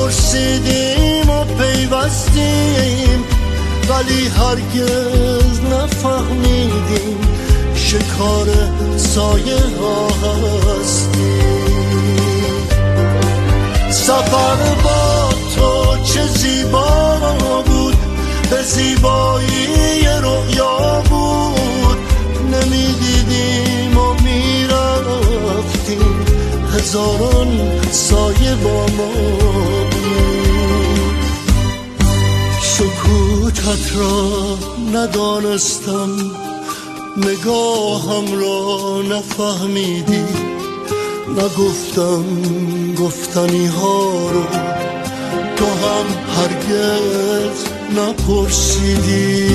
پرسیدیم و پیوستیم، ولی هرگز نفهمیدیم شکار سایه ها هستیم. سفر با تو چه زیبا بود، به زیبایی رؤیا بود. نمیدیدیم و میرفتیم، هزاران سایه با ما بود. سکوتت را ندانستم، نگاهم را نفهمیدی. نگفتم گفتنی ها رو، تو هم هرگز نپرسیدی.